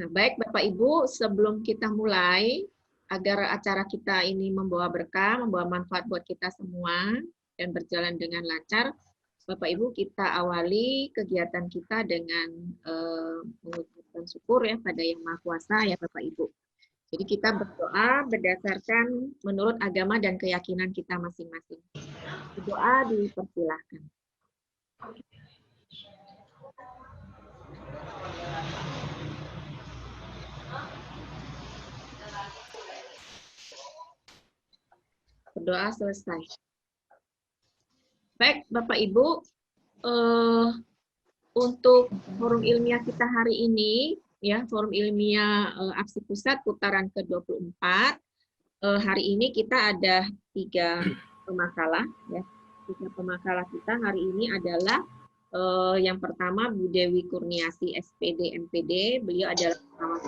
Nah, baik Bapak Ibu, sebelum kita mulai, agar acara kita ini membawa berkah, membawa manfaat buat kita semua, dan berjalan dengan lancar, Bapak Ibu kita awali kegiatan kita dengan mengucapkan syukur ya pada Yang Maha Kuasa ya Bapak Ibu. Jadi kita berdoa berdasarkan menurut agama dan keyakinan kita masing-masing. Doa dipersilahkan. Berdoa selesai. Baik, Bapak Ibu, untuk forum ilmiah kita hari ini, ya forum ilmiah APSI Pusat putaran ke-24, hari ini kita ada 3 pemakalah. Ya. 3 pemakalah kita hari ini adalah yang pertama Bu Dewi Kurniasi, SPD, MPD. Beliau adalah pengawas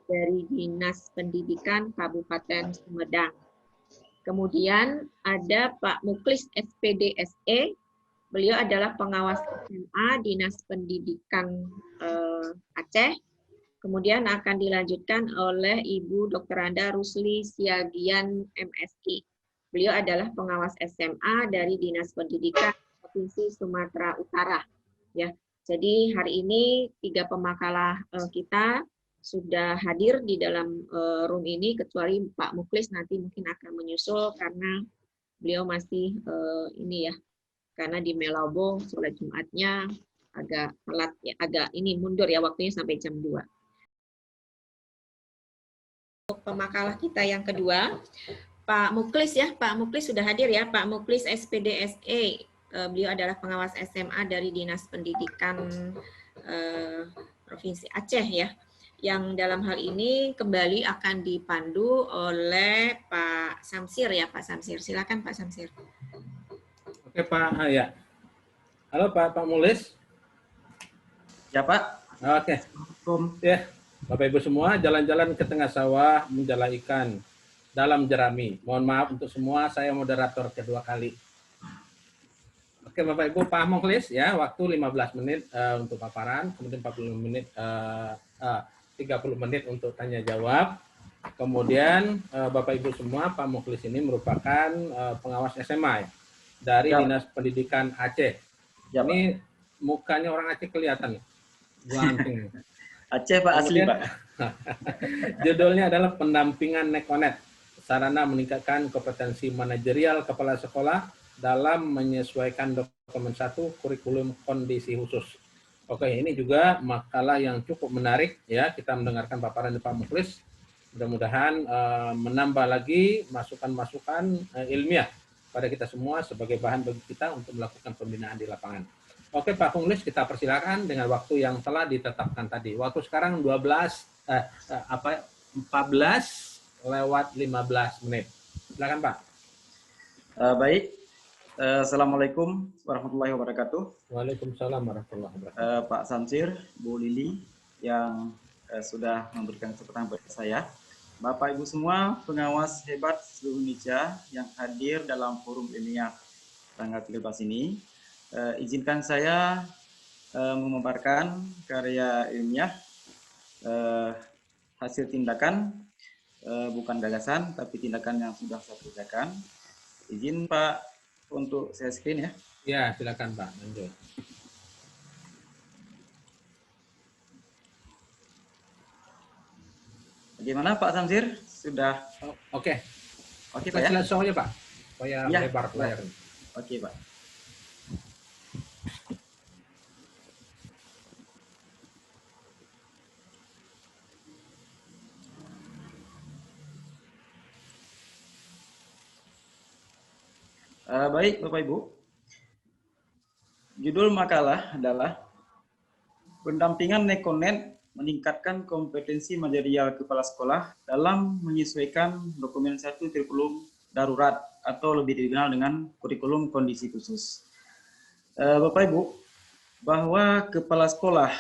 dari Dinas Pendidikan Kabupaten Sumedang. Kemudian ada Pak Muklis SPD SE, beliau adalah pengawas SMA Dinas Pendidikan Aceh. Kemudian akan dilanjutkan oleh Ibu Dr. Anda Rusli Siagian MSI. Beliau adalah pengawas SMA dari Dinas Pendidikan Provinsi Sumatera Utara. Ya, jadi hari ini 3 pemakalah kita sudah hadir di dalam room ini, kecuali Pak Muklis nanti mungkin akan menyusul karena beliau masih ini ya, karena di Melabo sholat Jumatnya agak telat ya, agak ini mundur ya waktunya sampai jam 2. Untuk pemakalah kita yang kedua, Pak Muklis ya, Pak Muklis sudah hadir ya, Pak Muklis SPD SE. Beliau adalah pengawas SMA dari Dinas Pendidikan Provinsi Aceh ya. Yang dalam hal ini kembali akan dipandu oleh Pak Samsir ya, Pak Samsir. Silakan Pak Samsir. Oke Pak, ya. Halo Pak Mulis. Ya Pak. Oke. Ya, Bapak Ibu semua, jalan-jalan ke tengah sawah menjala ikan dalam jerami. Mohon maaf untuk semua, saya moderator kedua kali. Oke Bapak Ibu, Pak Mulis ya, waktu 15 menit untuk paparan, kemudian 40 menit 30 menit untuk tanya jawab. Kemudian Bapak Ibu semua, Pak Muklis ini merupakan pengawas SMA ya, dari ya. Dinas Pendidikan Aceh. Ya, ini Pak. Mukanya orang Aceh kelihatan. Ganteng. Aceh Pak, asli Pak. Judulnya adalah pendampingan Nekonet, sarana meningkatkan kompetensi manajerial kepala sekolah dalam menyesuaikan dokumen 1 kurikulum kondisi khusus. Oke, ini juga makalah yang cukup menarik ya, kita mendengarkan paparan dari Pak Muklis. Mudah-mudahan menambah lagi masukan-masukan ilmiah pada kita semua sebagai bahan bagi kita untuk melakukan pembinaan di lapangan. Oke Pak Muklis, kita persilakan dengan waktu yang telah ditetapkan tadi. Waktu sekarang 14:15 menit. Silakan Pak. Baik. Assalamualaikum warahmatullahi wabarakatuh. Waalaikumsalam warahmatullahi wabarakatuh. Pak Samsir, Bu Lili yang sudah memberikan kesempatan bagi saya. Bapak Ibu semua, pengawas hebat seluruh Indonesia yang hadir dalam forum ilmiah tanggal 13 ini. Izinkan saya memaparkan karya ilmiah hasil tindakan, bukan gagasan, tapi tindakan yang sudah saya kerjakan. Izin Pak untuk saya screen ya. Ya, silakan Pak, lanjut. Bagaimana Pak Samsir? Sudah? Oke. Oke Pak ya? Langsung aja Pak, supaya ya, lebar layar. Oke Pak. Baik Bapak Ibu, judul makalah adalah pendampingan Nekonet meningkatkan kompetensi manajerial kepala sekolah dalam menyesuaikan dokumen 1 kurikulum darurat atau lebih dikenal dengan kurikulum kondisi khusus. Bapak Ibu, bahwa kepala sekolah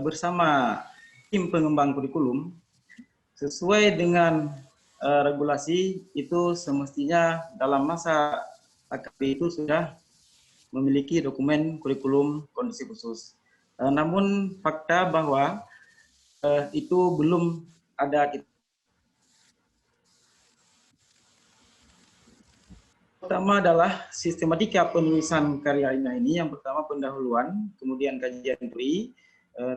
bersama tim pengembang kurikulum sesuai dengan regulasi itu semestinya dalam masa AKP itu sudah memiliki dokumen kurikulum kondisi khusus. Namun fakta bahwa itu belum ada. Pertama adalah sistematika penulisan karya ilmiah ini. Yang pertama pendahuluan, kemudian kajian teori,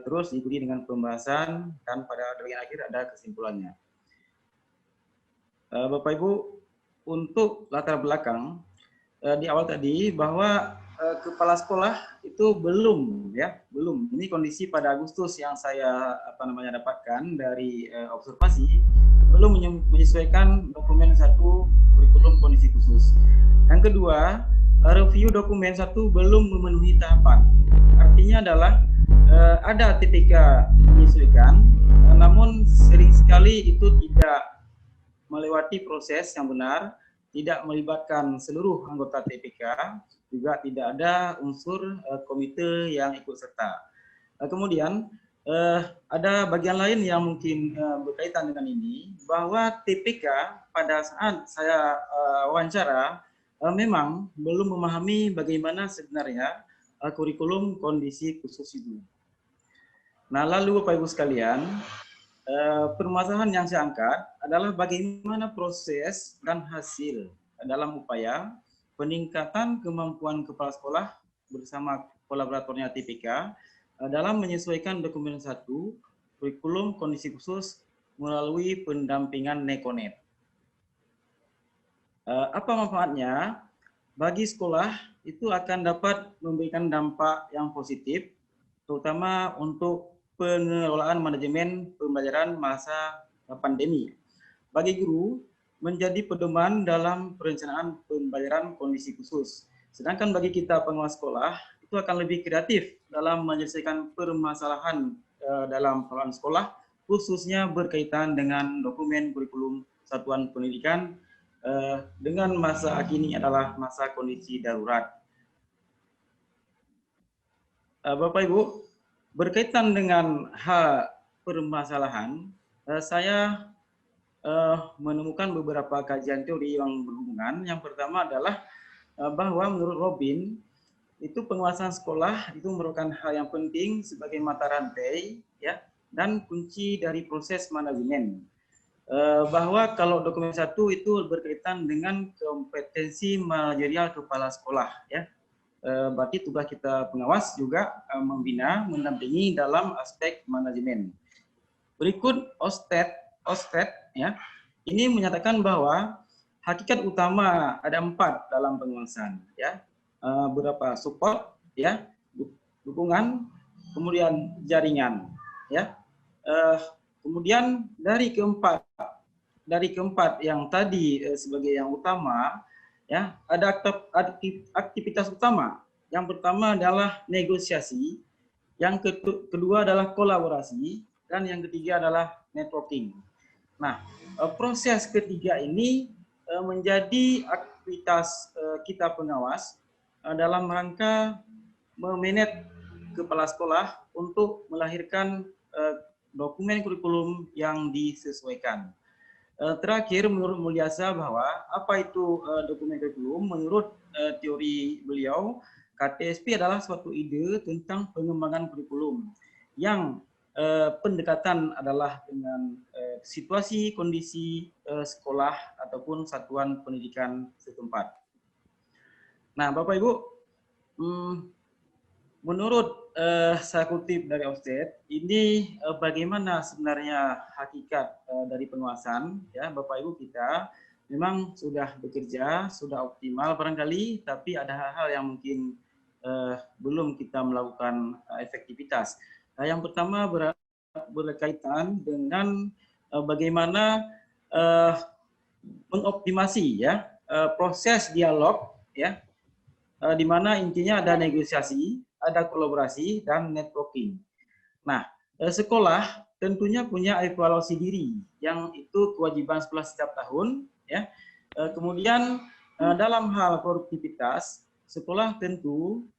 terus diikuti dengan pembahasan, dan pada bagian akhir ada kesimpulannya. Bapak Ibu, untuk latar belakang di awal tadi bahwa kepala sekolah itu belum. Ini kondisi pada Agustus yang saya dapatkan dari observasi, belum menyesuaikan dokumen 1 kurikulum kondisi khusus. Yang kedua, review dokumen 1 belum memenuhi tahapan. Artinya adalah ada TPK menyesuaikan, namun sering sekali itu tidak melewati proses yang benar, tidak melibatkan seluruh anggota TPK, juga tidak ada unsur komite yang ikut serta. Kemudian ada bagian lain yang mungkin berkaitan dengan ini, bahwa TPK pada saat saya wawancara memang belum memahami bagaimana sebenarnya kurikulum kondisi khusus itu. Nah, lalu Bapak Ibu sekalian, permasalahan yang saya angkat adalah bagaimana proses dan hasil dalam upaya peningkatan kemampuan kepala sekolah bersama kolaboratornya TPK dalam menyesuaikan dokumen 1 kurikulum kondisi khusus melalui pendampingan NECONET. Apa manfaatnya? Bagi sekolah itu akan dapat memberikan dampak yang positif, terutama untuk pengelolaan manajemen pembelajaran masa pandemi. Bagi guru, menjadi pedoman dalam perencanaan pembelajaran kondisi khusus. Sedangkan bagi kita pengawas sekolah, itu akan lebih kreatif dalam menyelesaikan permasalahan dalam pengelolaan sekolah, khususnya berkaitan dengan dokumen kurikulum satuan pendidikan dengan masa kini adalah masa kondisi darurat. Bapak Ibu, berkaitan dengan hal permasalahan, saya menemukan beberapa kajian teori yang berhubungan. Yang pertama adalah bahwa menurut Robin, itu penguasaan sekolah itu merupakan hal yang penting sebagai mata rantai, dan kunci dari proses manajemen. Bahwa kalau dokumen 1 itu berkaitan dengan kompetensi manajerial kepala sekolah, berarti tugas kita pengawas juga membina, mendampingi dalam aspek manajemen. Berikut OSTED, ini menyatakan bahwa hakikat utama ada 4 dalam pengawasan, beberapa support, dukungan, kemudian jaringan, kemudian dari keempat yang tadi sebagai yang utama, ada aktivitas utama. Yang pertama adalah negosiasi, yang kedua adalah kolaborasi, dan yang ketiga adalah networking. Nah, proses ketiga ini menjadi aktivitas kita pengawas dalam rangka memanage kepala sekolah untuk melahirkan dokumen kurikulum yang disesuaikan. Terakhir, menurut Mulyasa bahwa apa itu dokumen kurikulum? Menurut teori beliau, KTSP adalah suatu ide tentang pengembangan kurikulum yang pendekatan adalah dengan situasi, kondisi sekolah ataupun satuan pendidikan setempat. Nah, Bapak Ibu, menurut saya kutip dari OSTED, ini bagaimana sebenarnya hakikat dari penguasaan, Bapak Ibu kita memang sudah bekerja, sudah optimal barangkali, tapi ada hal-hal yang mungkin belum kita melakukan efektivitas. Nah, yang pertama berkaitan dengan bagaimana mengoptimasi proses dialog, di mana intinya ada negosiasi, ada kolaborasi, dan networking. Nah, sekolah tentunya punya evaluasi diri, yang itu kewajiban sekolah setiap tahun. Kemudian dalam hal produktivitas, sekolah tentu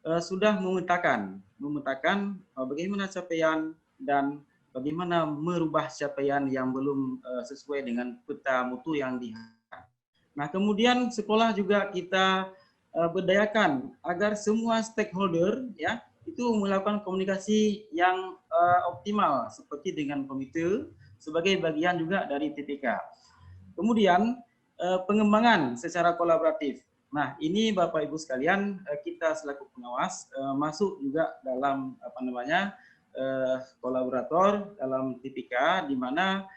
sudah memetakan bagaimana capaian dan bagaimana merubah capaian yang belum sesuai dengan peta mutu yang diharapkan. Nah, kemudian sekolah juga kita berdayakan agar semua stakeholder itu melakukan komunikasi yang optimal seperti dengan komite sebagai bagian juga dari TPK. Kemudian pengembangan secara kolaboratif. Nah, ini Bapak Ibu sekalian, kita selaku pengawas masuk juga dalam kolaborator dalam TPK, di mana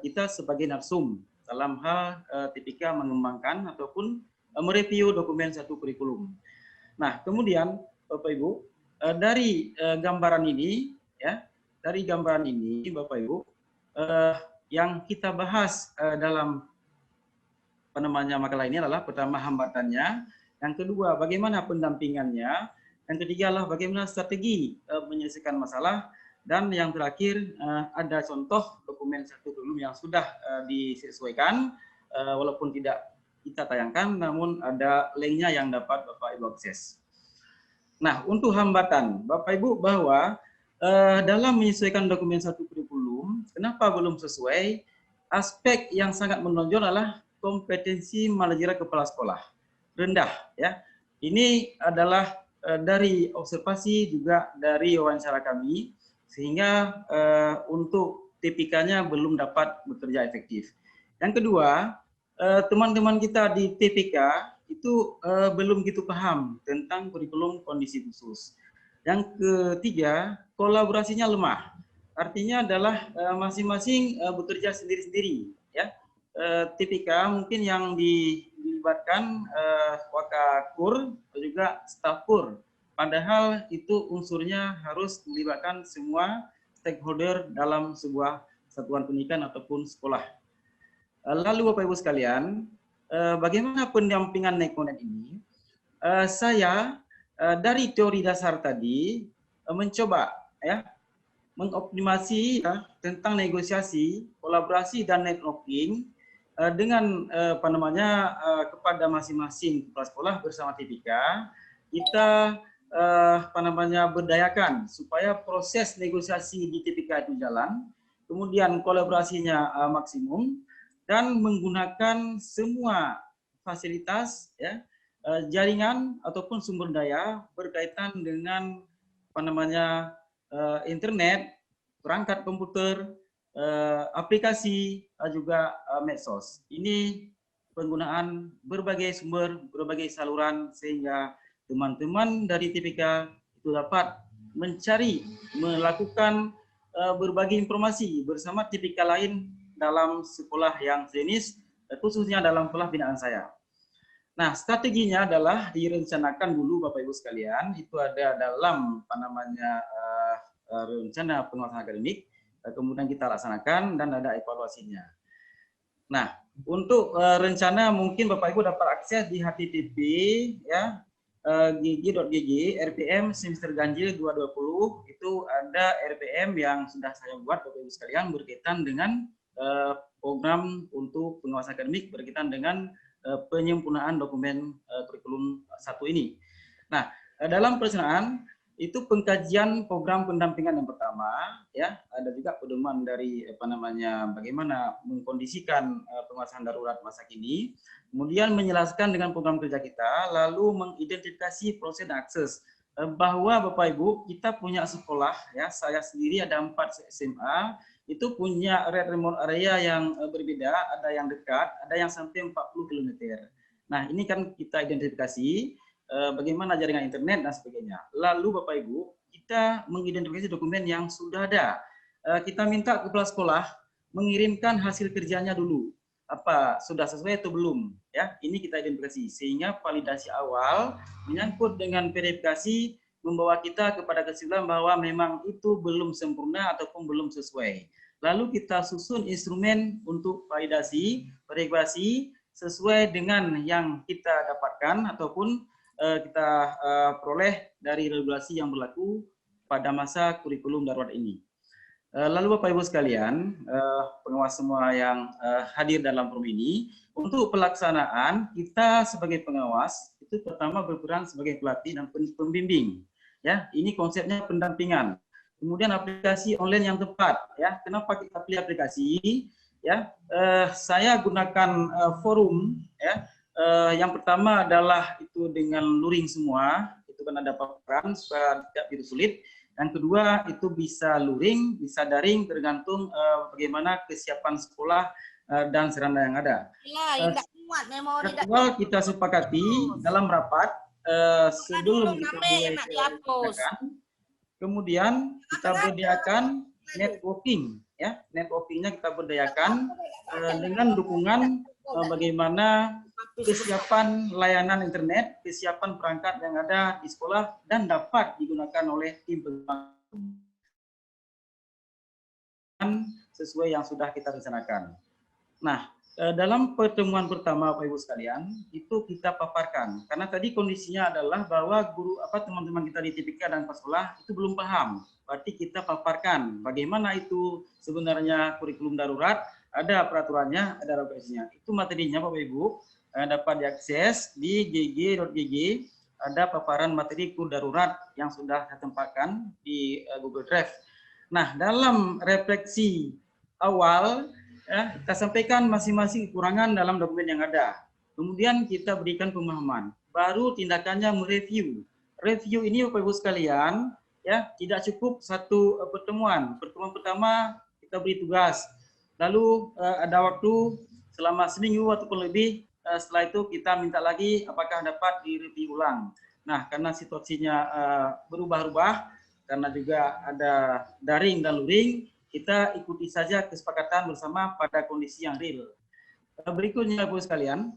kita sebagai narsum dalam hal TPK mengembangkan ataupun mereview dokumen satu kurikulum. Nah, kemudian Bapak Ibu, dari gambaran ini, ya, dari gambaran ini Bapak Ibu, yang kita bahas dalam makalah ini adalah pertama hambatannya, yang kedua bagaimana pendampingannya, yang ketiga adalah bagaimana strategi menyelesaikan masalah, dan yang terakhir ada contoh dokumen satu kurikulum yang sudah disesuaikan, walaupun tidak kita tayangkan, namun ada linknya yang dapat Bapak Ibu akses. Nah, untuk hambatan Bapak Ibu bahwa dalam menyesuaikan dokumen satu kurikulum, kenapa belum sesuai? Aspek yang sangat menonjol adalah kompetensi manajerial kepala sekolah rendah, ya. Ini adalah dari observasi juga dari wawancara kami, sehingga untuk TPK-nya belum dapat bekerja efektif. Yang kedua, teman-teman kita di TPK itu belum gitu paham tentang kurikulum kondisi khusus. Yang ketiga, kolaborasinya lemah. Artinya adalah masing-masing bekerja sendiri-sendiri, ya. TPK mungkin yang dilibatkan wakakur atau juga staf kur. Padahal itu unsurnya harus melibatkan semua stakeholder dalam sebuah satuan pendidikan ataupun sekolah. Lalu Bapak Ibu sekalian, bagaimana pendampingan Nekonet ini? Saya dari teori dasar tadi mencoba, ya, mengoptimasi tentang negosiasi, kolaborasi dan networking dengan kepada masing-masing kepala sekolah bersama TPK. Kita berdayakan supaya proses negosiasi di TPK itu jalan, kemudian kolaborasinya maksimum, dan menggunakan semua fasilitas, ya, jaringan ataupun sumber daya berkaitan dengan internet, perangkat komputer, aplikasi, juga medsos. Ini penggunaan berbagai sumber, berbagai saluran, sehingga teman-teman dari TPK itu dapat mencari, melakukan berbagai informasi bersama TPK lain dalam sekolah yang sejenis, khususnya dalam sekolah binaan saya. Nah, strateginya adalah direncanakan dulu Bapak Ibu sekalian, itu ada dalam rencana penguasaan akademik, kemudian kita laksanakan dan ada evaluasinya. Nah, untuk rencana mungkin Bapak Ibu dapat akses di http, ya, gg.gg RPM semester ganjil 2020, itu ada RPM yang sudah saya buat Bapak Ibu sekalian berkaitan dengan program untuk pengawasan akademik berkaitan dengan penyempurnaan dokumen kurikulum 1 ini. Nah, dalam pelaksanaan itu pengkajian program pendampingan yang pertama, ya, ada juga pedoman dari bagaimana mengkondisikan penguasaan darurat masa kini, kemudian menjelaskan dengan program kerja kita, lalu mengidentifikasi proses dan akses, bahwa Bapak Ibu kita punya sekolah, ya, saya sendiri ada 4 SMA, itu punya remote area yang berbeda, ada yang dekat, ada yang sampai 40 km. Nah, ini kan kita identifikasi bagaimana jaringan internet dan sebagainya. Lalu Bapak Ibu, kita mengidentifikasi dokumen yang sudah ada. Kita minta kepala sekolah mengirimkan hasil kerjanya dulu. Apa sudah sesuai atau belum? Ya, ini kita identifikasi sehingga validasi awal menyangkut dengan verifikasi membawa kita kepada kesimpulan bahwa memang itu belum sempurna ataupun belum sesuai. Lalu kita susun instrumen untuk validasi, verifikasi sesuai dengan yang kita dapatkan ataupun kita peroleh dari regulasi yang berlaku pada masa kurikulum darurat ini. Lalu Bapak Ibu sekalian, pengawas semua yang hadir dalam forum ini, untuk pelaksanaan kita sebagai pengawas itu pertama berperan sebagai pelatih dan pembimbing. Ya, ini konsepnya pendampingan. Kemudian aplikasi online yang tepat. Ya, kenapa kita pilih aplikasi? Ya, saya gunakan forum. Ya, yang pertama adalah itu dengan luring semua. itu kan ada paparan supaya tidak begitu sulit. Dan kedua itu bisa luring, bisa daring tergantung bagaimana kesiapan sekolah dan sarana yang ada. Jadwal kita sepakati dalam rapat sebelum kita mulai kegiatan. Kemudian kita berdayakan networking, ya, networkingnya kita berdayakan dengan dukungan bagaimana kesiapan layanan internet, kesiapan perangkat yang ada di sekolah dan dapat digunakan oleh tim sesuai yang sudah kita rencanakan. Nah, dalam pertemuan pertama Bapak Ibu sekalian itu kita paparkan karena tadi kondisinya adalah bahwa guru teman-teman kita di TPK dan sekolah itu belum paham. Berarti kita paparkan bagaimana itu sebenarnya kurikulum darurat, ada peraturannya, ada regulasinya. Itu materinya Bapak Ibu dapat diakses di gg.gg, ada paparan materi kurikulum darurat yang sudah saya tempatkan di Google Drive. Nah, dalam refleksi awal ya, kita sampaikan masing-masing kekurangan dalam dokumen yang ada. Kemudian kita berikan pemahaman. Baru tindakannya mereview. Review ini Bapak Ibu sekalian, ya tidak cukup satu pertemuan. Pertemuan pertama kita beri tugas. Lalu ada waktu selama seminggu ataupun lebih. Setelah itu kita minta lagi apakah dapat direview ulang. Nah, karena situasinya berubah-ubah, karena juga ada daring dan luring, kita ikuti saja kesepakatan bersama pada kondisi yang real. Berikutnya Bapak sekalian,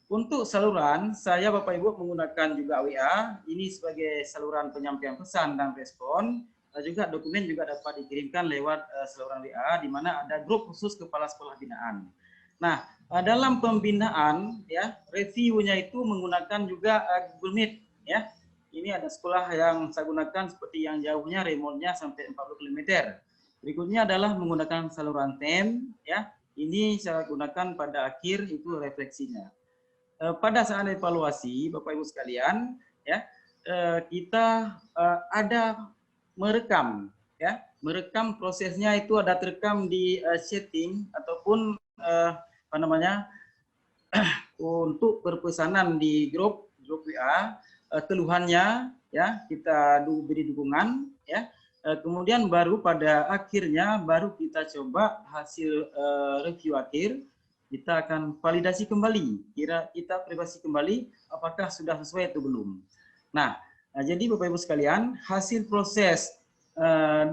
untuk saluran saya Bapak Ibu menggunakan juga WA, ini sebagai saluran penyampaian pesan dan respon, juga dokumen juga dapat dikirimkan lewat saluran WA, di mana ada grup khusus kepala sekolah binaan. Nah, dalam pembinaan ya reviewnya itu menggunakan juga Google Meet ya. Ini ada sekolah yang saya gunakan seperti yang jauhnya remote-nya sampai 40 km. Berikutnya adalah menggunakan saluran TEM ya. Ini saya gunakan pada akhir itu refleksinya. Pada saat evaluasi Bapak Ibu sekalian ya, kita ada merekam ya. Merekam prosesnya itu ada terekam di setting ataupun untuk perpesanan di grup WA. Keluhannya ya kita beri dukungan ya, kemudian baru pada akhirnya baru kita coba hasil review akhir, kita akan validasi kembali, kita validasi kembali apakah sudah sesuai atau belum. Nah, jadi Bapak Ibu sekalian, hasil proses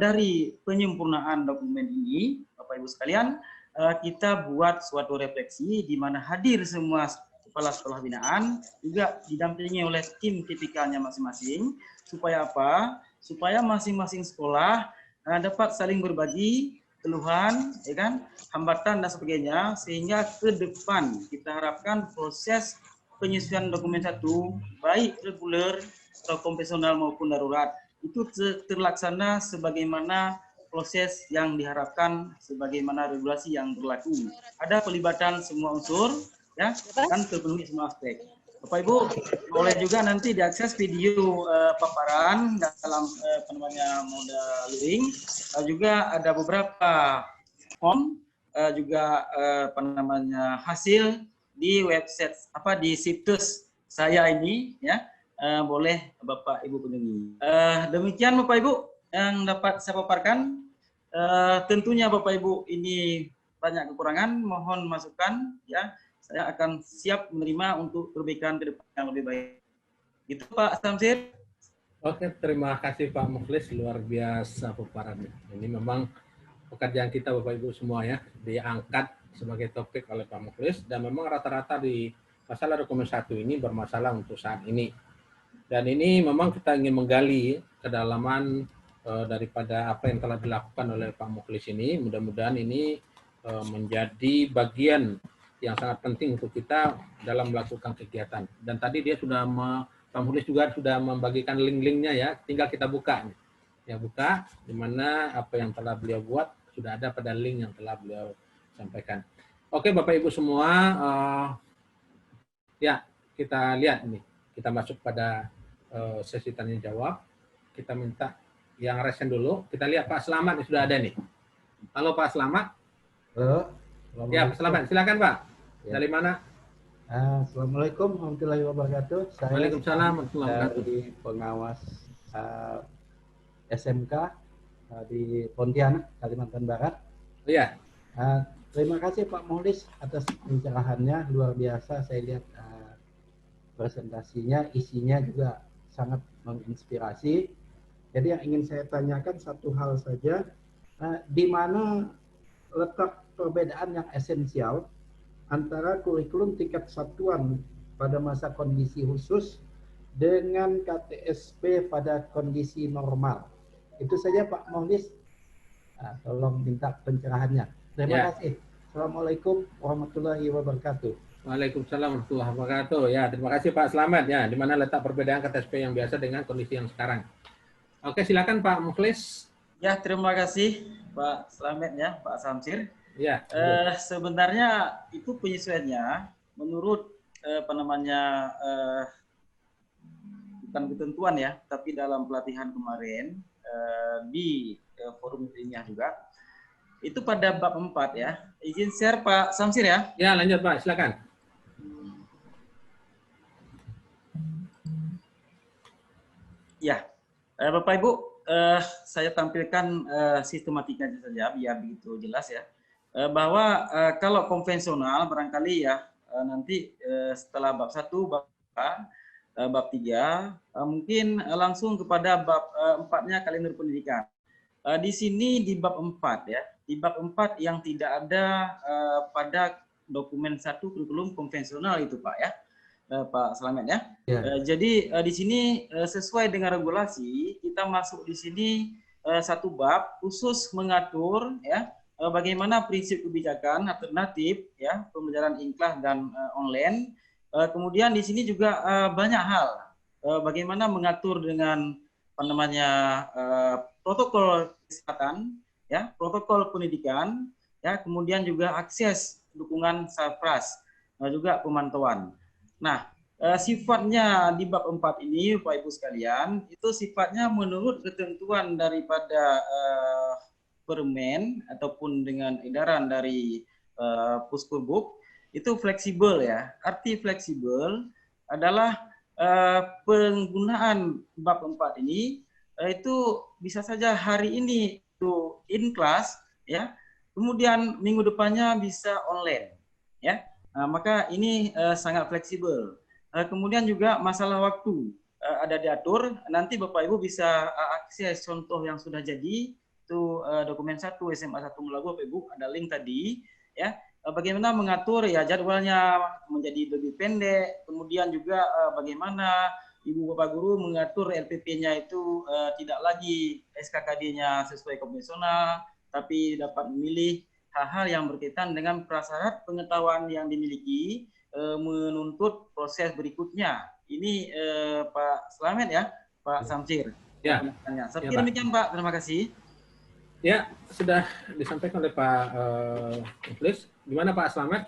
dari penyempurnaan dokumen ini Bapak Ibu sekalian, kita buat suatu refleksi di mana hadir semua kepala sekolah binaan, juga didampingi oleh tim tipikalnya masing-masing, supaya apa? Supaya masing-masing sekolah dapat saling berbagi keluhan, ya kan, hambatan dan sebagainya, sehingga ke depan kita harapkan proses penyusunan dokumen satu, baik reguler atau konvensional maupun darurat, itu terlaksana sebagaimana proses yang diharapkan, sebagaimana regulasi yang berlaku. Ada pelibatan semua unsur, ya, kan terpenuhi semua aspek. Bapak Ibu boleh juga nanti diakses video paparan dalam mode luring. Juga ada beberapa form juga hasil di website di situs saya ini ya. Boleh Bapak Ibu kunjungi. Demikian Bapak Ibu yang dapat saya paparkan. Tentunya Bapak Ibu ini banyak kekurangan, mohon masukan ya. Saya akan siap menerima untuk perbaikan ke depan yang lebih baik. Itu Pak Samsir. Oke, terima kasih Pak Mukhlis, luar biasa paparannya. Ini memang pekerjaan kita Bapak Ibu semua ya, diangkat sebagai topik oleh Pak Mukhlis, dan memang rata-rata di masalah dokumen 1 ini bermasalah untuk saat ini. Dan ini memang kita ingin menggali kedalaman daripada apa yang telah dilakukan oleh Pak Mukhlis ini. Mudah-mudahan ini menjadi bagian yang sangat penting untuk kita dalam melakukan kegiatan. Dan tadi dia sudah, Pak Mukhlis juga sudah membagikan link-linknya ya, tinggal kita buka. Ya buka, di mana apa yang telah beliau buat sudah ada pada link yang telah beliau sampaikan. Oke Bapak Ibu semua, ya kita lihat ini, kita masuk pada sesi tanya jawab. Kita minta yang resen dulu, kita lihat Pak Selamat sudah ada nih. Halo Pak Selamat. Halo. Ya, Pak Selamat, silakan Pak. Ya. Dari mana? Assalamualaikum warahmatullahi wabarakatuh. Saya Waalaikumsalam warahmatullahi wabarakatuh. dari pengawas SMK di Pontianak, Kalimantan Barat. Iya. Terima kasih Pak Muhlis atas pencerahannya, luar biasa. Saya lihat presentasinya, isinya juga sangat menginspirasi. Jadi yang ingin saya tanyakan satu hal saja, di mana letak perbedaan yang esensial antara kurikulum tingkat satuan pada masa kondisi khusus dengan KTSP pada kondisi normal. Itu saja Pak Muhlis. Tolong minta pencerahannya. Terima kasih. Assalamualaikum warahmatullahi wabarakatuh. Waalaikumsalam warahmatullahi wabarakatuh. Ya, terima kasih Pak Slamet. Ya, di mana letak perbedaan KTSP yang biasa dengan kondisi yang sekarang. Oke, silakan Pak Mukhlis. Ya, terima kasih Pak Slamet ya, Pak Samsir. Ya. Sebenarnya itu penyesuaiannya menurut bukan ketentuan ya, tapi dalam pelatihan kemarin di forum ilmiah juga itu pada bab 4 ya. Izin share Pak Samsir ya. Ya, lanjut Pak, silakan. Ya, Bapak Ibu, saya tampilkan sistematikanya saja biar begitu jelas ya. Bahwa kalau konvensional barangkali ya nanti setelah bab 1, bab 2, bab 3 mungkin langsung kepada bab 4-nya kalender pendidikan. Di sini di bab 4 ya, di bab 4 yang tidak ada pada dokumen 1 kurikulum konvensional itu Pak ya, Pak Slamet ya. Jadi di sini sesuai dengan regulasi kita masuk di sini satu bab khusus mengatur ya bagaimana prinsip kebijakan alternatif ya pembelajaran inklas dan online. Kemudian di sini juga banyak hal bagaimana mengatur dengan protokol kesehatan ya, protokol pendidikan ya, kemudian juga akses dukungan Sarpras juga pemantauan. Nah, sifatnya di bab 4 ini Bapak Ibu sekalian itu sifatnya menurut ketentuan daripada Permen ataupun dengan edaran dari Puskurbuk itu fleksibel ya. Arti fleksibel adalah penggunaan bab 4 ini itu bisa saja hari ini itu in class ya, kemudian minggu depannya bisa online ya. Maka ini sangat fleksibel. Kemudian juga masalah waktu ada diatur. Nanti Bapak Ibu bisa akses contoh yang sudah jadi itu dokumen 1 SMA 1 Melagu. Bapak Ibu ada link tadi ya. Bagaimana mengatur ya jadwalnya menjadi lebih pendek. Kemudian juga bagaimana Ibu Bapak Guru mengatur LPP-nya itu tidak lagi SKKD-nya sesuai konvensional, tapi dapat memilih hal-hal yang berkaitan dengan prasyarat pengetahuan yang dimiliki menuntut proses berikutnya. Ini Pak Slamet ya, Pak Samsir. Ya. Seperti demikian Pak, terima kasih. Ya, sudah disampaikan oleh Pak Mukhlis. Gimana Pak Slamet?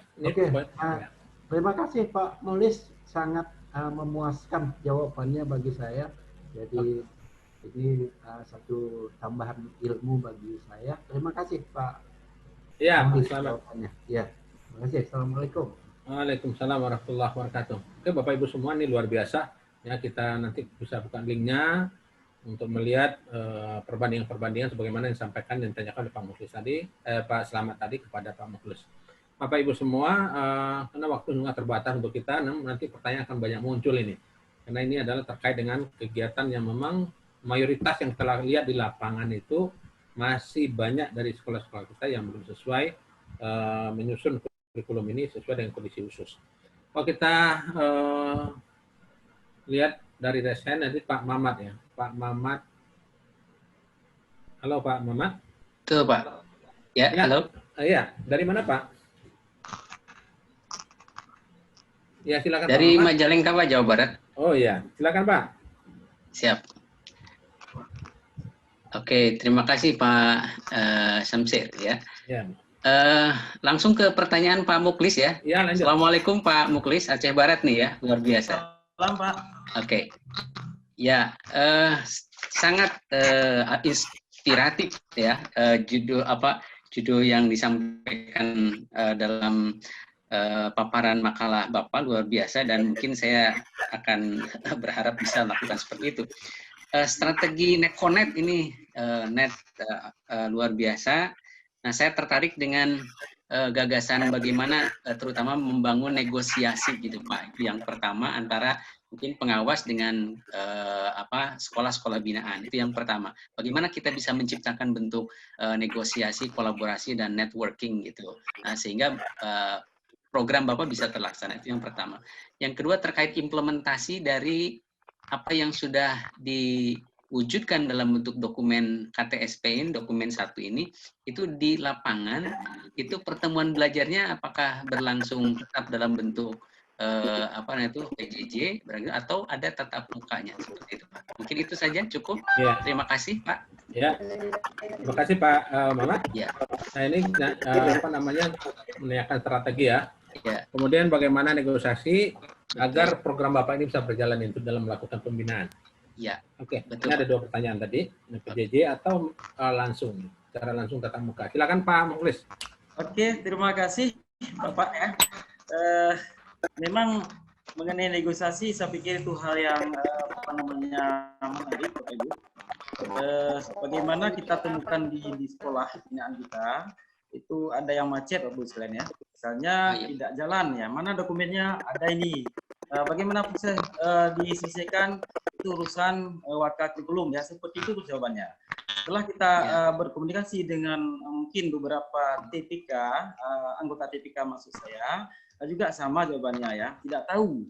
Terima kasih Pak Mukhlis, sangat memuaskan jawabannya bagi saya. Jadi ini satu tambahan ilmu bagi saya. Terima kasih Pak. Ya, selamat. Ya, terima kasih. Assalamualaikum. Waalaikumsalam warahmatullahi wabarakatuh. Oke, Bapak Ibu semua, ini luar biasa. Ya, kita nanti bisa buka linknya untuk melihat perbandingan-perbandingan sebagaimana yang disampaikan dan ditanyakan oleh Pak Mukhlis tadi, Pak Slamet tadi kepada Pak Mukhlis. Bapak Ibu semua, karena waktu sangat terbatas untuk kita, nanti pertanyaan akan banyak muncul ini. Karena ini adalah terkait dengan kegiatan yang memang mayoritas yang telah lihat di lapangan itu masih banyak dari sekolah-sekolah kita yang belum sesuai menyusun kurikulum ini sesuai dengan kondisi khusus. Kalau kita lihat dari resen nanti Pak Mamat ya, Pak Mamat. Halo Pak Mamat. Betul Pak. Ya, halo. Iya, dari mana Pak? Ya silakan. Dari Pak Majalengka Pak, Jawa Barat. Oh iya, silakan Pak. Siap. Oke, terima kasih Pak Samsir ya. Ya. Langsung ke pertanyaan Pak Mukhlis ya. Ya, lanjut. Assalamualaikum Pak Mukhlis, Aceh Barat nih ya, luar biasa. Salam Pak. Oke. Ya, sangat inspiratif ya judul yang disampaikan dalam paparan makalah Bapak luar biasa dan mungkin saya akan berharap bisa melakukan seperti itu. Strategi NetConnect ini luar biasa. Nah, saya tertarik dengan gagasan bagaimana terutama membangun negosiasi gitu Pak. Itu yang pertama antara mungkin pengawas dengan sekolah-sekolah binaan. Itu yang pertama. Bagaimana kita bisa menciptakan bentuk negosiasi, kolaborasi dan networking gitu. Nah, sehingga program Bapak bisa terlaksana. Itu yang pertama. Yang kedua terkait implementasi dari apa yang sudah diwujudkan dalam bentuk dokumen KTSP, dokumen 1 ini, itu di lapangan, itu pertemuan belajarnya apakah berlangsung tetap dalam bentuk PJJ atau ada tatap mukanya seperti itu Pak. Mungkin itu saja cukup. Ya. Terima kasih Pak. Ya, terima kasih Pak Mamat. Ya. Nah ini menanyakan strategi ya. Ya. Kemudian bagaimana negosiasi agar program Bapak ini bisa berjalan itu dalam melakukan pembinaan. Ya. Oke. Betul. Ini ada 2 pertanyaan tadi, PJJ atau langsung, secara langsung tatap muka. Silakan Pak Mukhlis. Oke, terima kasih Bapak ya. Memang mengenai negosiasi, saya pikir itu hal yang menarik, Bapak Ibu. Bagaimana kita temukan di sekolah binaan kita, itu ada yang macet, Bapak Ibu sekalian ya. Misalnya tidak jalan ya, mana dokumennya ada ini. Bagaimana bisa diselesaikan itu urusan warga kurikulum ya, seperti itu jawabannya. Setelah kita berkomunikasi dengan mungkin beberapa TPK, anggota TPK maksud saya, juga sama jawabannya ya, tidak tahu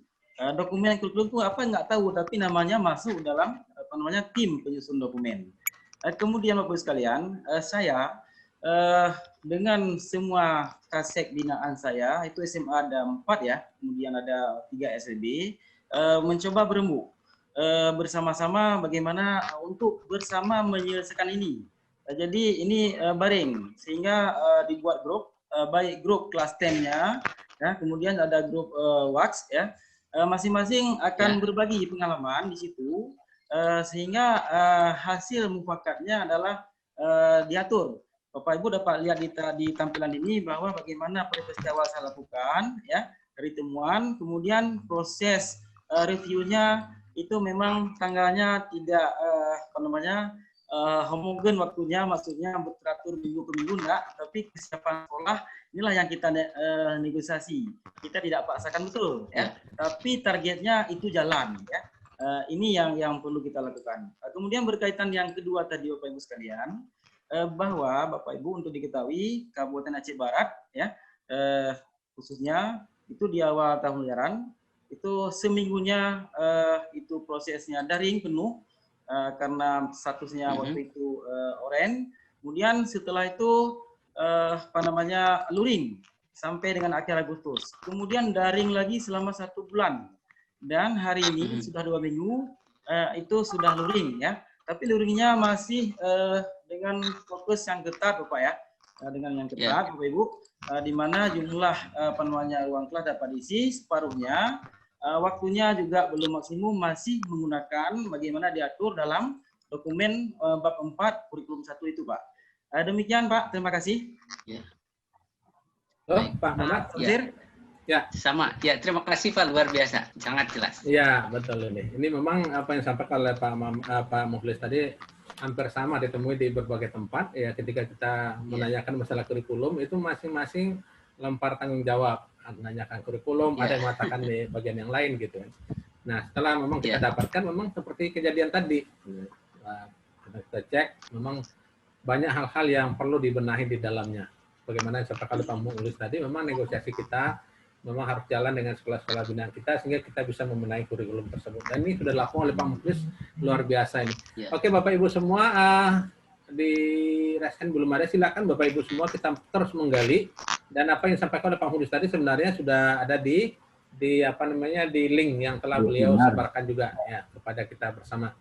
dokumen kurikulum itu apa nggak tahu, tapi namanya masuk dalam tim penyusun dokumen. Kemudian Bapak sekalian, saya dengan semua kasek binaan saya, itu SMA ada 4 ya, kemudian ada 3 SLB, mencoba berembuk bersama-sama bagaimana untuk bersama menyelesaikan ini. Jadi ini baring, sehingga dibuat grup, baik grup kelas 10-nya, ya, kemudian ada grup WhatsApp ya, masing-masing akan berbagi pengalaman di situ, sehingga hasil mufakatnya adalah diatur. Bapak Ibu dapat lihat di tampilan ini bahwa bagaimana proses awal saya lakukan ya, dari temuan, kemudian proses reviewnya itu memang tanggalnya tidak homogen waktunya, maksudnya teratur minggu ke minggu enggak, tapi kesiapan sekolah inilah yang kita negosiasi. Kita tidak paksakan betul ya, tapi targetnya itu jalan ya. Ini yang perlu kita lakukan. Kemudian berkaitan yang kedua tadi Bapak Ibu sekalian, bahwa Bapak Ibu untuk diketahui Kabupaten Aceh Barat ya, khususnya itu di awal tahun ajaran itu seminggunya itu prosesnya daring penuh karena statusnya waktu itu oranye. Kemudian setelah itu luring sampai dengan akhir Agustus. Kemudian daring lagi selama 1 bulan. Dan hari ini sudah 2 minggu itu sudah luring ya. Tapi luringnya masih dengan fokus yang ketat Bapak ya. Dengan yang ketat Bapak Ibu, di mana jumlah ruang kelas dapat diisi separuhnya. Waktunya juga belum maksimum, masih menggunakan bagaimana diatur dalam dokumen bab 4 kurikulum 1 itu Pak. Demikian Pak, terima kasih. Ya. Pak Mamat, ya. Sama, ya terima kasih Pak, luar biasa, sangat jelas. Ya betul ini. Ini memang apa yang disampaikan oleh Pak Mukhlis tadi hampir sama ditemui di berbagai tempat ya. Ketika kita menanyakan masalah kurikulum itu masing-masing lempar tanggung jawab. Menanyakan kurikulum, ada yang mengatakan di bagian yang lain gitu. Nah setelah memang kita dapatkan memang seperti kejadian tadi, kita cek memang banyak hal-hal yang perlu dibenahi di dalamnya. Bagaimana seperti kalau Pak Mukhlis tadi, memang negosiasi kita memang harus jalan dengan sekolah-sekolah binaan kita sehingga kita bisa membenahi kurikulum tersebut. Dan ini sudah dilakukan oleh Pak Mukhlis luar biasa ini. Oke Bapak Ibu semua, di resen belum ada, silakan Bapak Ibu semua kita terus menggali. Dan apa yang disampaikan oleh Pak Mukhlis tadi sebenarnya sudah ada di link yang telah beliau sebarkan juga ya kepada kita bersama.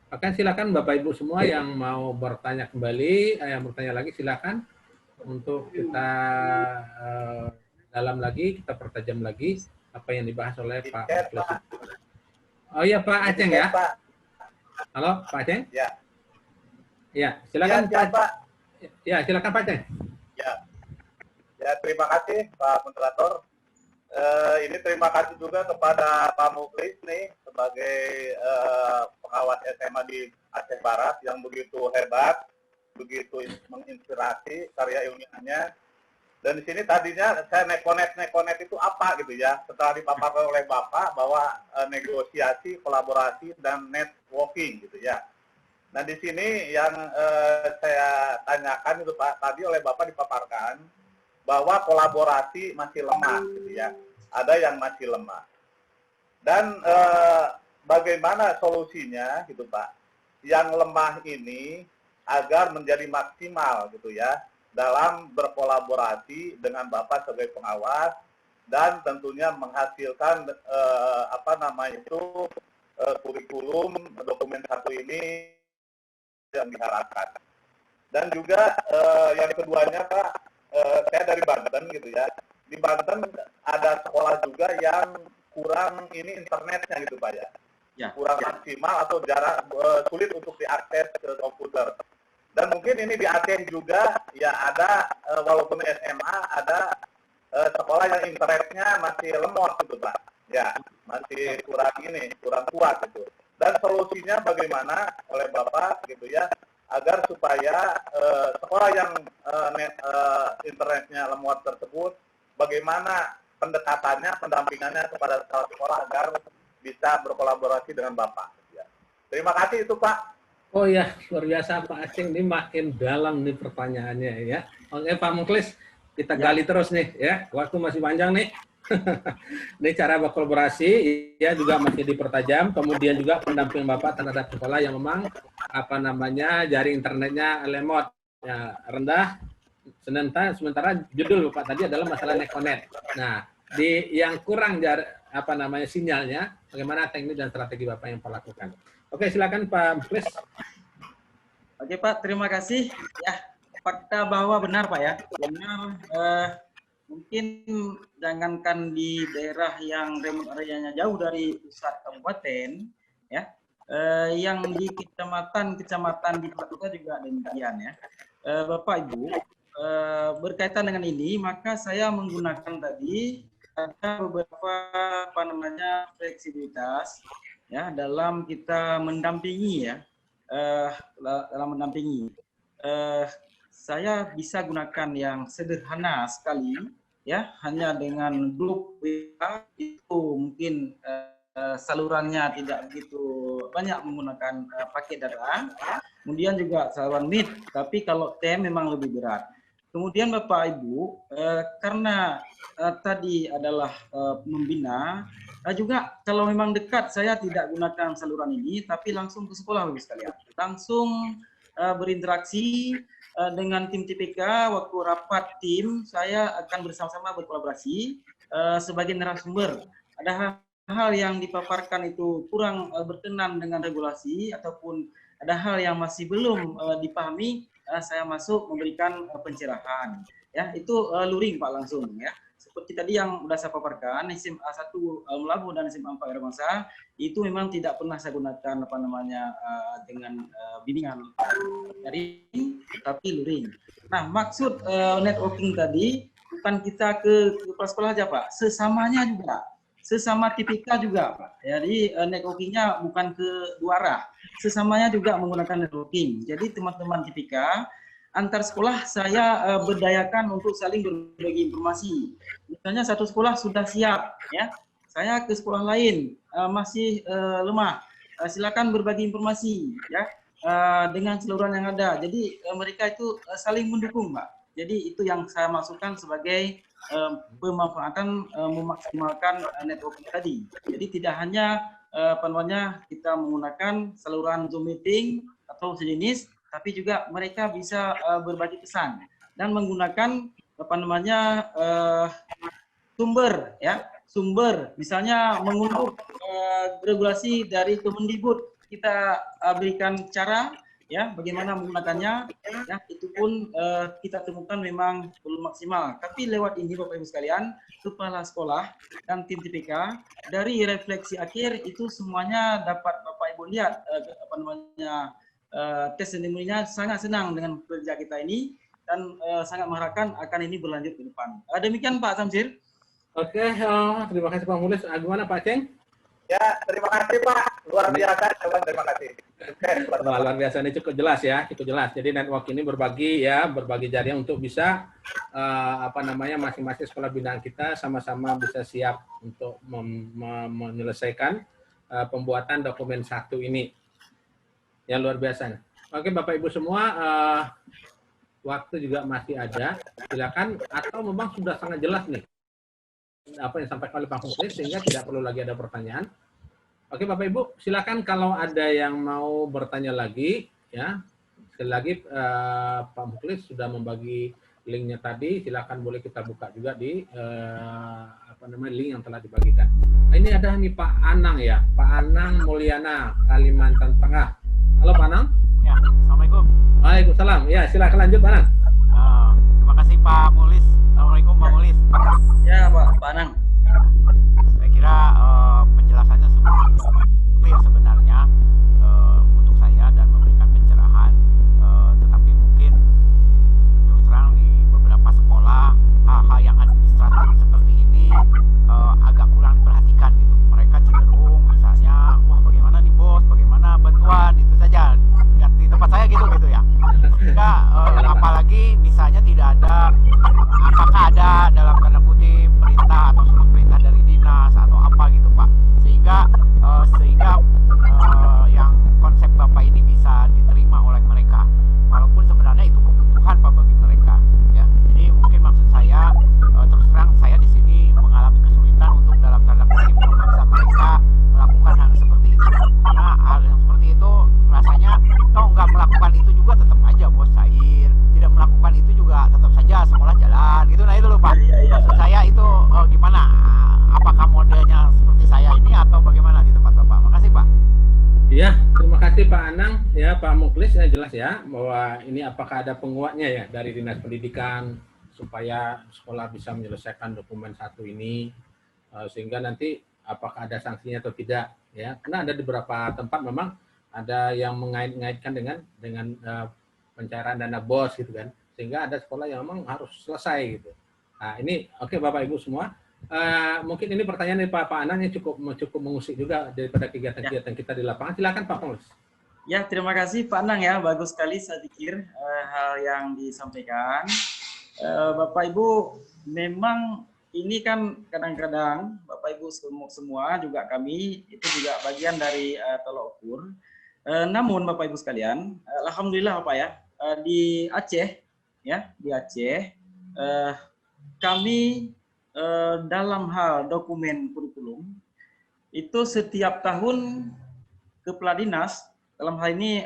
Oke, silakan Bapak Ibu semua yang mau bertanya kembali, yang bertanya lagi silakan untuk kita dalam lagi, kita pertajam lagi apa yang dibahas oleh Pak Mukhlis. Oh iya Pak Aceng ya? Halo Pak Aceng? Ya. Ya, silakan Pak. Ya, silakan Pak Aceng. Ya, terima kasih Pak Moderator. Ini terima kasih juga kepada Pak Muklis nih sebagai pengawas SMA di Aceh Barat yang begitu hebat, begitu menginspirasi karya ilmiahnya. Dan di sini tadinya saya nekonet itu apa gitu ya, setelah dipaparkan oleh Bapak bahwa negosiasi, kolaborasi, dan networking gitu ya. Nah di sini yang saya tanyakan itu Pak, tadi oleh Bapak dipaparkan bahwa kolaborasi masih lemah gitu ya, ada yang masih lemah. Dan bagaimana solusinya gitu Pak, yang lemah ini agar menjadi maksimal gitu ya, dalam berkolaborasi dengan Bapak sebagai pengawas dan tentunya menghasilkan kurikulum dokumen satu ini yang diharapkan. Dan juga yang keduanya Pak, saya dari Banten gitu ya. Di Banten ada sekolah juga yang kurang ini internetnya gitu Pak ya. Kurang maksimal atau jarak sulit untuk diakses ke komputer. Dan mungkin ini di Aceh juga ya ada walaupun SMA ada sekolah yang internetnya masih lemot gitu Pak. Ya, masih kurang kuat gitu. Dan solusinya bagaimana oleh Bapak gitu ya, agar supaya sekolah yang internetnya lemot tersebut, bagaimana pendekatannya, pendampingannya kepada sekolah agar bisa berkolaborasi dengan Bapak. Ya. Terima kasih itu Pak. Oh ya, luar biasa Pak Aceng, ini makin dalam nih pertanyaannya ya. Oke Pak Muklis, kita gali terus nih ya, waktu masih panjang nih. Ini cara berkolaborasi ya juga masih dipertajam, kemudian juga pendamping Bapak terhadap sekolah yang memang jaring internetnya lemot ya, rendah. Sementara judul Bapak tadi adalah masalah nekonet. Nah, yang kurang sinyalnya, bagaimana teknik dan strategi Bapak yang lakukan. Oke, silakan Pak Muklis. Oke Pak, terima kasih. Ya, fakta bahwa benar Pak ya, benar. Mungkin jangankan di daerah yang remote areanya jauh dari pusat kabupaten, ya, yang di kecamatan di kota juga demikian ya. Bapak Ibu, berkaitan dengan ini, maka saya menggunakan tadi ada beberapa fleksibilitas ya dalam kita mendampingi ya, dalam mendampingi. Saya bisa gunakan yang sederhana sekali ya, hanya dengan grup WA itu mungkin salurannya tidak begitu banyak menggunakan paket data. Kemudian juga saluran Meet, tapi kalau TM memang lebih berat. Kemudian Bapak Ibu, karena tadi adalah membina, juga kalau memang dekat saya tidak gunakan saluran ini, tapi langsung ke sekolah Bapak sekalian. Langsung berinteraksi dengan tim TPK, waktu rapat tim, saya akan bersama-sama berkolaborasi sebagai narasumber. Ada hal yang dipaparkan itu kurang berkenan dengan regulasi, ataupun ada hal yang masih belum dipahami, saya masuk memberikan pencerahan. Ya, itu luring Pak langsung ya. Seperti tadi yang sudah saya paparkan, SMA 1 Melabu dan SMA 4 Airabangsa itu memang tidak pernah saya gunakan dengan bimbingan daring, tapi luring. Nah, maksud networking tadi bukan kita ke kepala sekolah aja Pak, sesamanya juga, sesama TPK juga Pak. Jadi networkingnya bukan ke dua arah, sesamanya juga menggunakan networking. Jadi teman-teman TPK antar sekolah saya berdayakan untuk saling berbagi informasi. Misalnya satu sekolah sudah siap, ya, saya ke sekolah lain masih lemah. Silakan berbagi informasi, ya, dengan saluran yang ada. Jadi mereka itu saling mendukung, Pak. Jadi itu yang saya maksudkan sebagai pemanfaatan memaksimalkan networking tadi. Jadi tidak hanya kita menggunakan saluran Zoom meeting atau sejenis, tapi juga mereka bisa berbagi pesan dan menggunakan sumber, ya, sumber, misalnya mengunduh regulasi dari Kemendikbud, kita berikan cara, ya, bagaimana menggunakannya, ya, itu pun kita temukan memang belum maksimal. Tapi lewat ini Bapak Ibu sekalian, kepala sekolah dan tim TPK dari refleksi akhir itu semuanya dapat Bapak Ibu lihat testimoninya sangat senang dengan kerja kita ini dan sangat mengharapkan akan ini berlanjut ke depan. Demikian Pak Samsir. Oke, terima kasih Pak Mulis. Gimana Pak Ceng? Ya, terima kasih Pak. Luar biasa, terima kasih. Wah, luar biasa, ini cukup jelas ya, cukup jelas. Jadi network ini berbagi jaring untuk bisa masing-masing sekolah binaan kita sama-sama bisa siap untuk menyelesaikan pembuatan dokumen 1 ini. Yang luar biasa. Oke, Bapak Ibu semua, waktu juga masih ada. Silakan, atau memang sudah sangat jelas nih apa yang disampaikan oleh Pak Mulis sehingga tidak perlu lagi ada pertanyaan. Oke Bapak Ibu, silakan kalau ada yang mau bertanya lagi, ya. Sekali lagi Pak Mulis sudah membagi linknya tadi, silakan boleh kita buka juga di link yang telah dibagikan. Nah, ini ada nih Pak Anang ya, Pak Anang Mulyana, Kalimantan Tengah. Halo Pak Anang. Ya, Assalamualaikum. Waalaikumsalam. Ya, silakan lanjut Pak Anang. Terima kasih Pak Mulis. Assalamualaikum Pak Mulis. Ya Pak Anang. Saya kira penjelasannya clear sebenarnya untuk saya dan memberikan pencerahan, tetapi mungkin terus terang di beberapa sekolah hal-hal yang administratif seperti ini agak kurang diperhatikan gitu. Mereka cenderung misalnya, wah bagaimana nih bos, bagaimana bantuan, itu saja. Di tempat saya gitu ya. Sehingga apalagi misalnya tidak ada, apakah ada dalam tanda kutip perintah atau surat perintah dari dinas atau apa gitu Pak, sehingga yang konsep Bapak ini bisa diterima oleh mereka, walaupun sebenarnya itu kebutuhan Pak bagi mereka ya. Jadi mungkin maksud saya terus terang saya di sini mengalami kesulitan untuk dalam tanda kutip memaksa mereka melakukan hal seperti itu, karena hal yang seperti itu rasanya toh nggak melakukan itu juga tetap aja bos cair, tidak melakukan itu juga tetap saja sekolah jalan gitu. Nah itu loh Pak, maksud saya itu gimana, apakah modelnya seperti saya ini atau bagaimana di tempat Bapak? Makasih Pak. Iya, terima kasih Pak Anang. Ya Pak Mukhlis, ya jelas ya bahwa ini apakah ada penguatnya ya dari Dinas Pendidikan supaya sekolah bisa menyelesaikan dokumen 1 ini, sehingga nanti apakah ada sanksinya atau tidak ya, karena ada di beberapa tempat memang ada yang mengait-ngaitkan dengan pencairan dana BOS gitu kan, sehingga ada sekolah yang memang harus selesai gitu. Nah ini oke Bapak Ibu semua, mungkin ini pertanyaan dari Pak Anang yang cukup mengusik juga daripada kegiatan-kegiatan kita di lapangan. Silakan Pak Mukhlis. Ya, terima kasih Pak Anang ya, bagus sekali saya pikir hal yang disampaikan. Bapak Ibu, memang ini kan kadang-kadang Bapak Ibu semua juga kami itu juga bagian dari tolak ukur. Namun Bapak Ibu sekalian, alhamdulillah Bapak ya, di Aceh ya, di Aceh kami dalam hal dokumen kurikulum itu setiap tahun Kepala Dinas dalam hal ini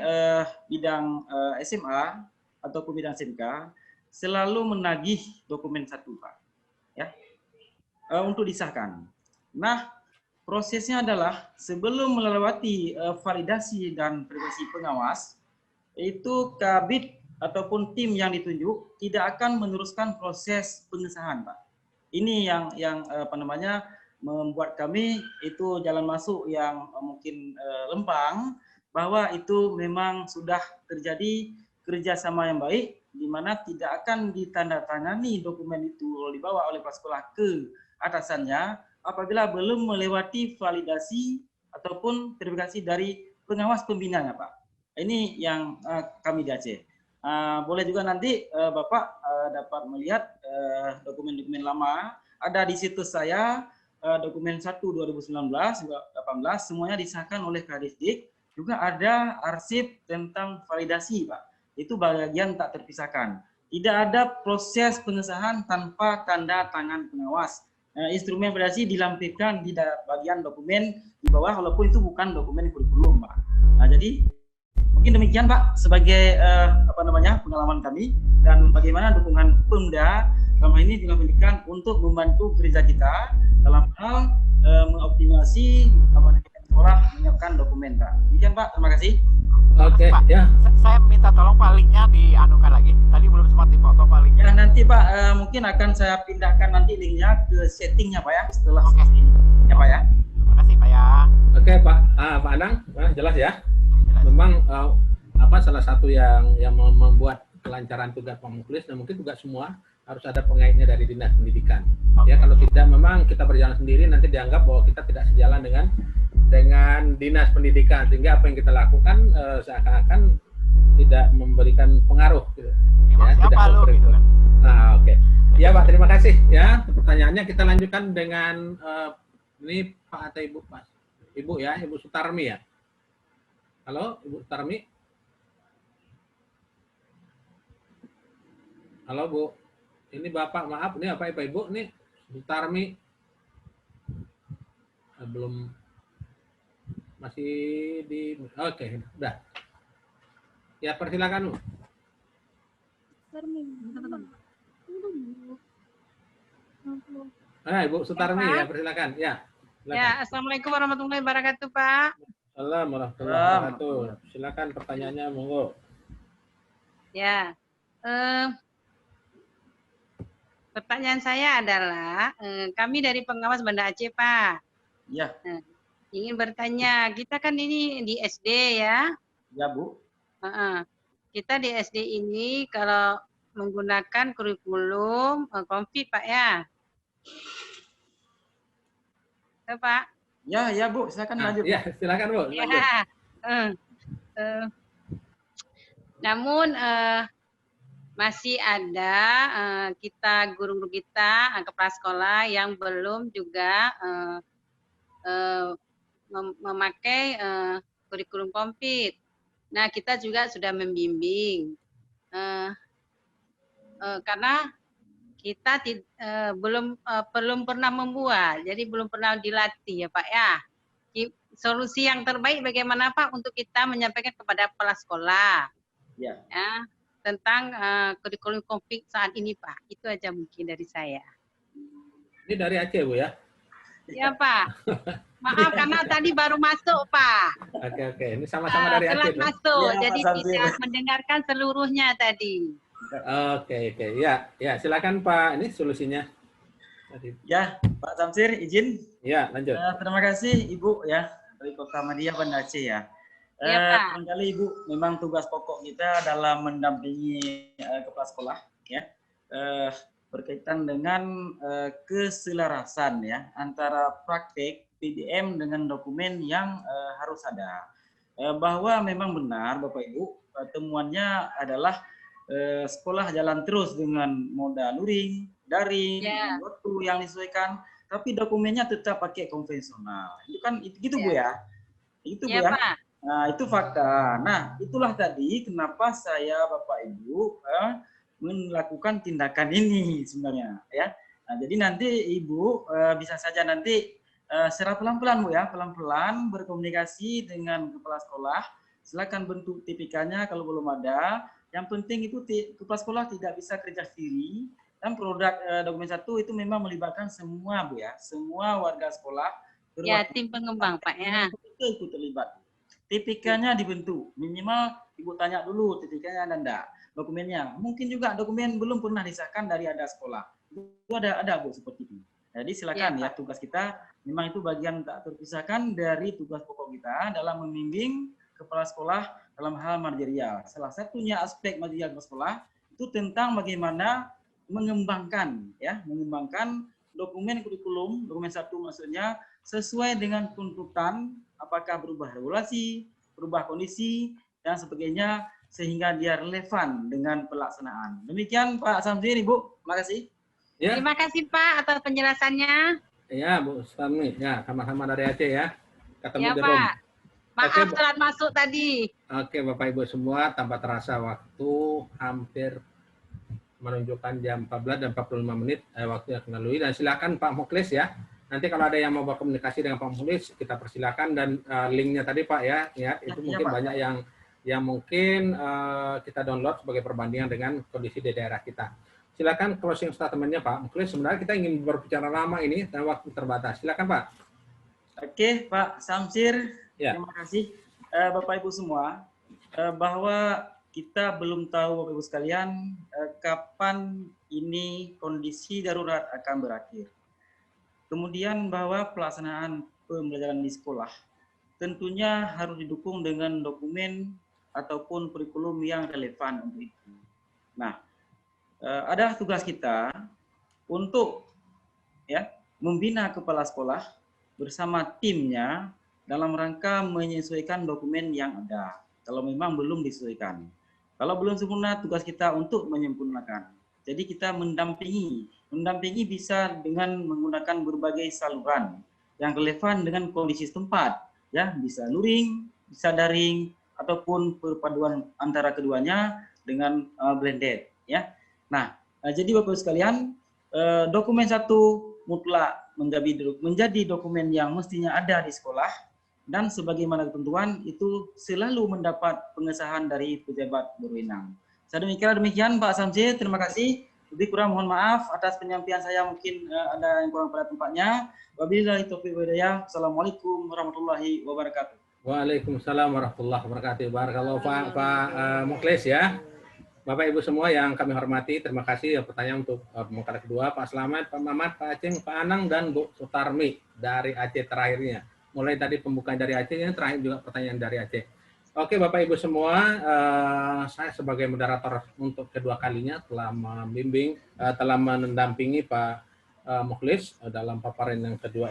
bidang SMA ataupun bidang SMK selalu menagih dokumen 1 Pak ya, untuk disahkan. Nah, prosesnya adalah sebelum melewati validasi dan verifikasi pengawas, itu Kabid ataupun tim yang ditunjuk tidak akan meneruskan proses pengesahan Pak. Ini yang membuat kami itu jalan masuk yang mungkin lempang, bahwa itu memang sudah terjadi kerjasama yang baik, di mana tidak akan ditandatangani dokumen itu dibawa oleh kepala sekolah ke atasannya apabila belum melewati validasi ataupun verifikasi dari pengawas pembinanya Pak. Ini yang kami di Aceh. Boleh juga nanti Bapak dapat melihat dokumen-dokumen lama, ada di situs saya, dokumen 1 2019 18 semuanya disahkan oleh Kadisdik. Juga ada arsip tentang validasi Pak, itu bagian tak terpisahkan. Tidak ada proses pengesahan tanpa tanda tangan pengawas. Instrumen validasi dilampirkan di bagian dokumen di bawah, walaupun itu bukan dokumen kurikulum Pak. Nah, jadi mungkin demikian Pak sebagai pengalaman kami, dan bagaimana dukungan Pemda dalam hal ini Dinas Pendidikan untuk membantu kerja kita dalam hal mengoptimasi sekolah menyiapkan dokumen Pak. Demikian Pak, terima kasih. Oke, Pak, ya. Saya minta tolong Pak linknya dianukan lagi. Tadi belum sempat dipoto Pak linknya. Ya nanti Pak, mungkin akan saya pindahkan nanti linknya ke settingnya Pak ya setelah Oke. sesi. Ya Pak ya. Terima kasih Pak ya. Oke Pak Anang, jelas ya. Memang salah satu yang membuat kelancaran tugas Pak Mukhlis dan mungkin juga semua harus ada pengaitnya dari Dinas Pendidikan. Ya, kalau tidak memang kita berjalan sendiri nanti dianggap bahwa kita tidak sejalan dengan Dinas Pendidikan, sehingga apa yang kita lakukan seakan-akan tidak memberikan pengaruh gitu. Ya, tidak gitu kan? Nah, oke. Ya, Pak, terima kasih ya pertanyaannya. Kita lanjutkan dengan ini Pak atau Ibu, Pak? Ibu ya, Ibu Sutarmi ya. Halo, Ibu Sutarmi. Halo, Bu. Ini Bapak, maaf, ini apa Ibu? Ini Sutarmi. Belum, masih di, oke, udah. Ya, persilakan, Bu. Ibu Sutarmi ya, persilakan. Ya. Silakan. Ya, Assalamualaikum warahmatullahi wabarakatuh, Pak. Assalamualaikum warahmatullahi wabarakatuh. Silakan pertanyaannya, monggo. Ya, pertanyaan saya adalah, kami dari pengawas Banda Aceh, Pak. Ya. Ingin bertanya, kita kan ini di SD ya? Ya, Bu. Kita di SD ini kalau menggunakan kurikulum konfit, Pak ya? Pak. Ya, Bu, silakan lanjut. Ya, silakan, Bu. Ya. Namun masih ada kita guru-guru kita, kepala sekolah yang belum juga memakai kurikulum konfit. Nah, kita juga sudah membimbing karena kita belum pernah membuat, jadi belum pernah dilatih ya Pak ya. Solusi yang terbaik bagaimana Pak untuk kita menyampaikan kepada kepala sekolah ya tentang kurikulum konflik saat ini Pak. Itu aja mungkin dari saya. Ini dari Aceh Bu ya? Ya Pak. Maaf karena tadi baru masuk Pak. Oke. Ini sama-sama dari Aceh. Telat masuk, ya, jadi tidak mendengarkan seluruhnya tadi. Oke. Ya, silakan Pak. Ini solusinya. Ya, Pak Samsir, izin. Ya, lanjut. Terima kasih Ibu ya dari Kota Madia Banda Aceh ya. Ya Pak. Barangkali Ibu, memang tugas pokok kita dalam mendampingi kepala sekolah ya berkaitan dengan keselarasan ya antara praktek PDM dengan dokumen yang harus ada. Bahwa memang benar Bapak Ibu, temuannya adalah sekolah jalan terus dengan moda luring, daring, waktu yang disesuaikan, tapi dokumennya tetap pakai konvensional. Itu kan gitu Bu ya. Itu Bu ya. Pak. Nah, itu fakta. Nah, itulah tadi kenapa saya Bapak Ibu melakukan tindakan ini sebenarnya ya. Nah, jadi nanti Ibu bisa saja nanti secara pelan-pelan Bu ya, pelan-pelan berkomunikasi dengan kepala sekolah. Silakan bentuk TPK-nya kalau belum ada. Yang penting itu kepala sekolah tidak bisa kerja sendiri, dan produk dokumen 1 itu memang melibatkan semua Bu ya, semua warga sekolah. Ya, tim pengembang Pak ya. Itu terlibat. TPK-nya dibentuk, minimal Ibu tanya dulu TPK-nya ada enggak, dokumennya. Mungkin juga dokumen belum pernah disahkan dari ada sekolah. Itu ada Bu seperti itu. Jadi silakan ya, tugas kita memang itu bagian tak terpisahkan dari tugas pokok kita dalam membimbing kepala sekolah dalam hal manajerial. Salah satunya aspek manajerial kepala sekolah itu tentang bagaimana mengembangkan dokumen kurikulum, dokumen 1 maksudnya sesuai dengan tuntutan, apakah berubah regulasi, berubah kondisi dan sebagainya sehingga dia relevan dengan pelaksanaan. Demikian Pak Samsir, Ibu. Terima kasih. Ya. Terima kasih Pak atas penjelasannya. Ya, Bu Sutarmi. Ya, sama-sama dari Aceh ya. Ketemu Ya di Pak. Maaf telat masuk tadi. Oke, Bapak Ibu semua, tanpa terasa waktu hampir menunjukkan jam 14 dan 45 menit waktu yang lalui. Dan silakan Pak Mukhlis ya. Nanti kalau ada yang mau berkomunikasi dengan Pak Mukhlis, kita persilakan, dan linknya tadi Pak ya itu mungkin Pak. Banyak yang mungkin kita download sebagai perbandingan dengan kondisi di daerah kita. Silakan closing statement-nya Pak Mukhlis. Sebenarnya kita ingin berbicara lama ini dan waktu terbatas. Silakan Pak. Oke, Pak Samsir. Ya. Terima kasih Bapak Ibu semua, bahwa kita belum tahu Bapak Ibu sekalian kapan ini kondisi darurat akan berakhir. Kemudian bahwa pelaksanaan pembelajaran di sekolah tentunya harus didukung dengan dokumen ataupun kurikulum yang relevan untuk itu. Nah, adalah tugas kita untuk ya membina kepala sekolah bersama timnya dalam rangka menyesuaikan dokumen yang ada. Kalau memang belum disesuaikan, kalau belum sempurna, tugas kita untuk menyempurnakan. Jadi kita mendampingi bisa dengan menggunakan berbagai saluran yang relevan dengan kondisi setempat, ya bisa luring, bisa daring, ataupun perpaduan antara keduanya dengan blended, ya. Nah, jadi Bapak Ibu sekalian, dokumen satu mutlak menjadi dokumen yang mestinya ada di sekolah, dan sebagaimana ketentuan itu selalu mendapat pengesahan dari pejabat berwenang. Saya demikian Pak Samsi, terima kasih. Lebih kurang mohon maaf atas penyampaian saya, mungkin ada yang kurang pada tempatnya. Wabillahi taufiq wal hidayah. Assalamualaikum warahmatullahi wabarakatuh. Waalaikumsalam warahmatullahi wabarakatuh. Barakallahu Pak Mukhlis ya. Bapak Ibu semua yang kami hormati, terima kasih. Pertanyaan untuk pembicara kedua, Pak Slamet, Pak Mamat, Pak Aceh, Pak Anang, dan Bu Sutarmi dari Aceh terakhirnya. Mulai tadi pembukaan dari Aceh, yang terakhir juga pertanyaan dari Aceh. Oke Bapak Ibu semua, saya sebagai moderator untuk kedua kalinya telah membimbing, telah mendampingi Pak Mukhlis dalam paparan yang kedua ini.